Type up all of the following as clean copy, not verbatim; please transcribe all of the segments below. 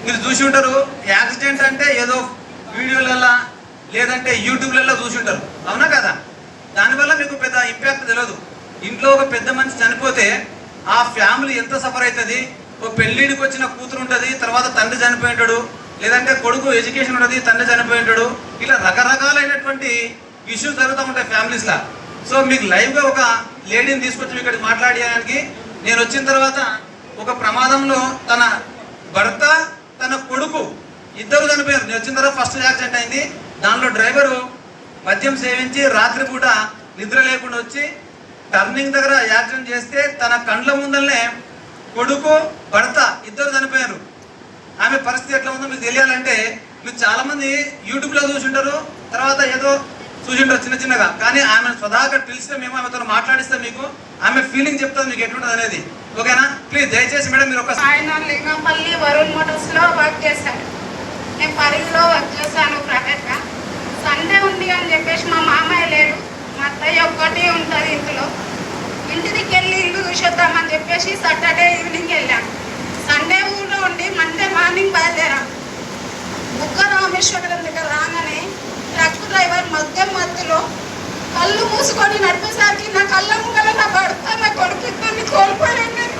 మీరు చూసి ఉంటారు, యాక్సిడెంట్ అంటే ఏదో వీడియోలలో లేదంటే యూట్యూబ్లలో చూసి ఉంటారు, అవునా కదా? దానివల్ల మీకు పెద్ద ఇంపాక్ట్ తెలియదు. ఇంట్లో ఒక పెద్ద మనిషి చనిపోతే ఆ ఫ్యామిలీ ఎంత సఫర్ అవుతుంది. ఒక పెళ్ళిడికి వచ్చిన కూతురు ఉంటుంది, తర్వాత తండ్రి చనిపోయి ఉంటాడు, లేదంటే కొడుకు ఎడ్యుకేషన్ ఉంటుంది, తండ్రి చనిపోయి ఉంటాడు. ఇలా రకరకాలైనటువంటి ఇష్యూస్ జరుగుతూ ఉంటాయి ఫ్యామిలీస్లో. సో మీకు లైవ్గా ఒక లేడీని తీసుకొచ్చి ఇక్కడికి మాట్లాడడానికి నేను వచ్చిన తర్వాత ఒక ప్రమాదంలో తన భర్త తన కొడుకు ఇద్దరు చనిపోయారు. నేను వచ్చిన తర్వాత ఫస్ట్ యాక్సిడెంట్ అయింది. దానిలో డ్రైవరు మద్యం సేవించి రాత్రిపూట నిద్ర లేకుండా వచ్చి టర్నింగ్ దగ్గర యాక్సిడెంట్ చేస్తే తన కండ్ల ముందరనే కొడుకు భర్త ఇద్దరు చనిపోయారు. ఆమె పరిస్థితి ఎట్లా ఉందో మీకు తెలియాలంటే మీరు చాలామంది యూట్యూబ్లో చూసింటారు, తర్వాత ఏదో చూసింటారు చిన్న చిన్నగా. కానీ ఆమె స్వతహాగా పిలిస్తే మేము ఆమెతో మాట్లాడిస్తే మీకు ఆమె ఫీలింగ్ చెప్తుంది మీకు ఎట్లుంటుంది అనేది. ఓకేనా? ప్లీజ్ దయచేసి మేడం మీరు ఒకసారి. ఆయన లింగంపల్లి వరుణ్ మోటార్స్లో వర్క్ చేశాను. నేను పరిధిలో వర్క్ చేశాను ప్రైవేట్గా. సండే ఉంది అని చెప్పేసి మా మామయ్య లేడు, మా అత్తయ్య ఒక్కటి ఉంటుంది ఇంట్లో. ఇంటికి వెళ్ళి ఇల్లు చూసేద్దామని చెప్పేసి సాటర్డే ఈవినింగ్ వెళ్ళాను. సండే ఊళ్ళో ఉండి మండే మార్నింగ్ బయలుదేరాం. బుగ్గ రామేశ్వరం దగ్గర రాగానే ట్రక్ డ్రైవర్ మధ్యలో కళ్ళు మూసుకొని నడిపేసరికి నా కళ్ళ ముంగల నా భర్త నా కొడుకు ఇద్దరిని కోల్పోయాను. నేను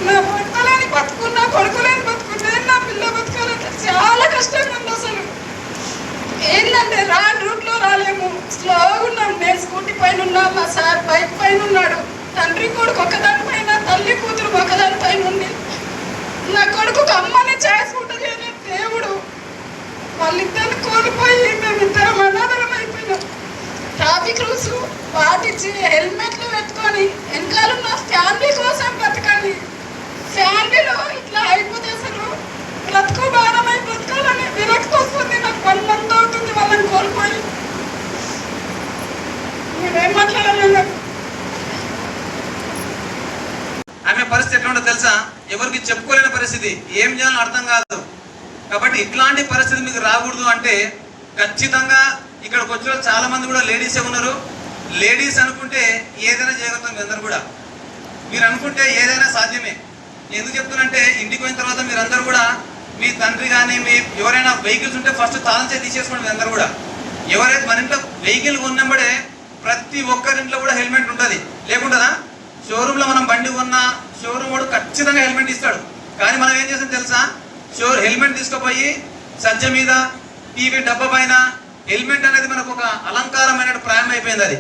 నా భర్తలేని బతుకున్నా, కొడుకులేని బతుకున్నా, నా పిల్ల బతుకాలంటే చాలా కష్టంగా ఉంది. అసలు ఏంటంటే రూట్లో రాలేము, స్లోగా ఉన్నాం. నేను స్కూటీ పైన ఉన్నా, మా సార్ బైక్ పైన ఉన్నాడు. తండ్రి కొడుకు ఒకదాని పైన, తల్లి కూతురు ఒకదాని పైన ఉంది. నా కొడుకు అమ్మని చేసుకుంటుంది అనే దేవుడు వాళ్ళిద్దరిని కోల్పోయి మేమిద్దరం అనాథలం అయిపోయినాం. ట్రాఫిక్ రూల్స్ పాటించి హెల్మెట్లు పెట్టుకొని వెనకాలన్న ఫ్యామిలీ కోసం బతకండి. ఫ్యామిలీలో ఇట్లా అయిపోతే అసలు బ్రతుకు భారమై బ్రతకాలని విరక్తి వస్తుంది. నాకు 1 month అవుతుంది వాళ్ళని కోల్పోయి. మీరేం మాట్లాడాలి? ఆమె పరిస్థితి ఎట్లా ఉంటుందో తెలుసా? ఎవరికి చెప్పుకోలేని పరిస్థితి, ఏం చేయాలో అర్థం కాదు. కాబట్టి ఇట్లాంటి పరిస్థితి మీకు రాకూడదు అంటే ఖచ్చితంగా ఇక్కడికి వచ్చిన చాలా మంది కూడా లేడీసే ఉన్నారు. లేడీస్ అనుకుంటే ఏదైనా చేయగలుగుతాం. మీ అందరూ కూడా మీరు అనుకుంటే ఏదైనా సాధ్యమే. ఎందుకు చెప్తున్నంటే ఇంటికి పోయిన తర్వాత మీరందరూ కూడా మీ తండ్రి కానీ మీ ఎవరైనా వెహికల్స్ ఉంటే ఫస్ట్ తాళం చేసి తీసేసుకోండి. మీ అందరూ కూడా ఎవరైతే మన ఇంట్లో వెహికల్ కొన్నప్పుడే ప్రతి ఒక్కరింట్లో కూడా హెల్మెట్ ఉంటుంది, లేకుంటుందా? షోరూంలో మనం బండి కొన్నా షోరూమ్ వాడు ఖచ్చితంగా హెల్మెట్ ఇస్తాడు. కానీ మనం ఏం చేస్తాం తెలుసా? హెల్మెట్ తీసుకుపోయి సజ్జ మీద, టీవీ డబ్బా పైన హెల్మెట్ అనేది మనకు ఒక అలంకారమైన ప్రాయం అయిపోయింది. అది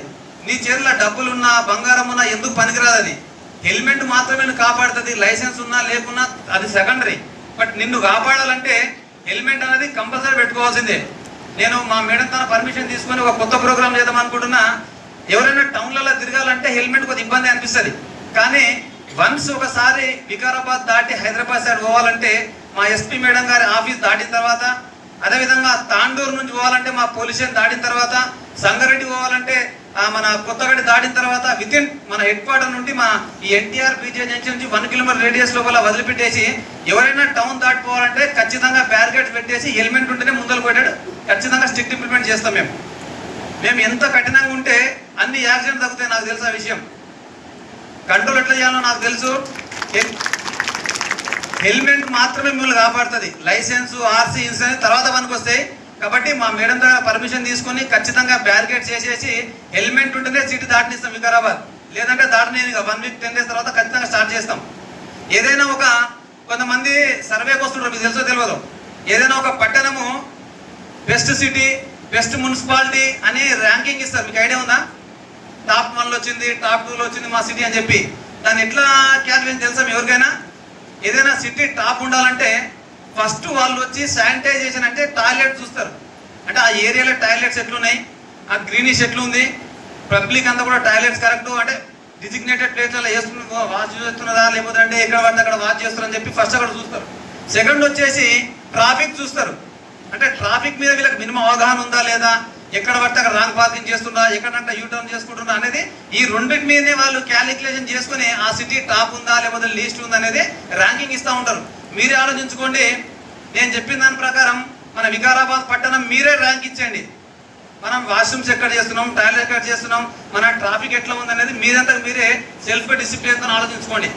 నీ చేతిలో డబ్బులున్నా బంగారం ఉన్నా ఎందుకు పనికిరాదు. అది హెల్మెట్ మాత్రమే నిన్ను కాపాడుతుంది. లైసెన్స్ ఉన్నా లేకున్నా అది సెకండరీ. బట్ నిన్ను కాపాడాలంటే హెల్మెట్ అనేది కంపల్సరీ పెట్టుకోవాల్సిందే. నేను మా మేడం తన పర్మిషన్ తీసుకొని ఒక కొత్త ప్రోగ్రామ్ చేద్దాం అనుకుంటున్నా. ఎవరైనా టౌన్లలో తిరగాలంటే హెల్మెట్ కొద్ది ఇబ్బంది అనిపిస్తుంది. కానీ వన్స్ ఒకసారి వికారాబాద్ దాటి హైదరాబాద్ సైడ్ పోవాలంటే మా ఎస్పీ మేడం గారి ఆఫీస్ దాటిన తర్వాత, అదేవిధంగా తాండూరు నుంచి పోవాలంటే మా పోలీస్ స్టేషన్ దాటిన తర్వాత, సంగారెడ్డి పోవాలంటే మన కొత్తగడ్డి దాటిన తర్వాత వితిన్ మన హెడ్ క్వార్టర్ నుండి మా ఈ ఎన్టీఆర్ బీజే జంక్షన్ నుంచి 1 kilometer రేడియస్ లోపల వదిలిపెట్టేసి ఎవరైనా టౌన్ దాటిపోవాలంటే ఖచ్చితంగా బ్యారికేడ్స్ పెట్టేసి హెల్మెట్ ఉంటేనే ముందలు పెట్టాడు. ఖచ్చితంగా స్ట్రిక్ట్ ఇంప్లిమెంట్ చేస్తాం. మేము ఎంత కఠినంగా ఉంటే అన్ని యాక్సిడెంట్ తగ్గుతాయి. నాకు తెలుసు ఆ విషయం. కంట్రోల్ ఎట్లా చేయాలో నాకు తెలుసు. హెల్మెట్ మాత్రమే మిమ్మల్ని కాపాడుతుంది. లైసెన్స్, ఆర్సీ, ఇన్సూరెన్స్ తర్వాత పనికి వస్తాయి. కాబట్టి మా మేడం దగ్గర పర్మిషన్ తీసుకొని ఖచ్చితంగా బ్యారికేడ్ చేసేసి హెల్మెట్ ఉంటేనే సిటీ దాటనిస్తాం వికారాబాద్. లేదంటే దాటని 1 week 10 days తర్వాత ఖచ్చితంగా స్టార్ట్ చేస్తాం. ఏదైనా ఒక కొంతమంది సర్వేకి వస్తుంటారు, మీకు తెలుసో తెలియదు. ఏదైనా ఒక పట్టణము బెస్ట్ సిటీ, బెస్ట్ మున్సిపాలిటీ అని ర్యాంకింగ్ ఇస్తారు. మీకు ఐడియా ఉందా? టాప్ 1లో వచ్చింది, టాప్ 2లో వచ్చింది మా సిటీ అని చెప్పి. దాన్ని ఎట్లా క్యాల్కులేట్ తెలుసా ఎవరికైనా? ఏదైనా సిటీ టాప్ ఉండాలంటే ఫస్ట్ వాళ్ళు వచ్చి శానిటైజేషన్ అంటే టాయిలెట్ చూస్తారు. అంటే ఆ ఏరియాలో టాయిలెట్స్ ఎట్లున్నాయి, ఆ గ్రీనిష్ ఎట్లుంది, పబ్లిక్ అంతా కూడా టాయిలెట్స్ కరెక్ట్ అంటే డిజిగ్నేటెడ్ ప్లేస్లలో వేస్తున్న వాచ్ చేస్తున్నదా లేకపోతే అంటే ఎక్కడ పడితే అక్కడ వాచ్ చేస్తారని చెప్పి ఫస్ట్ అక్కడ చూస్తారు. సెకండ్ వచ్చేసి ట్రాఫిక్ చూస్తారు. అంటే ట్రాఫిక్ మీద వీళ్ళకి మినిమం అవగాహన ఉందా లేదా, ఎక్కడ పడితే అక్కడ రాంగ్ పార్కింగ్ చేస్తుందా, ఎక్కడంటే యూటర్న్ చేసుకుంటుందా అనేది ఈ రెండింటి మీదనే వాళ్ళు క్యాలిక్యులేషన్ చేసుకుని ఆ సిటీ టాప్ ఉందా లేకపోతే లీస్ట్ ఉందా అనేది ర్యాంకింగ్ ఇస్తూ ఉంటారు. మీరే ఆలోచించుకోండి. నేను చెప్పిన దాని ప్రకారం మన వికారాబాద్ పట్టణం మీరే ర్యాంక్ ఇచ్చేయండి. మనం వాష్రూమ్స్ ఎక్కడ చేస్తున్నాం, టాయిలెట్ ఎక్కడ చేస్తున్నాం, మన ట్రాఫిక్ ఎట్లా ఉందనేది మీరంతా మీరే సెల్ఫ్ డిసిప్లిన్తో ఆలోచించుకోండి.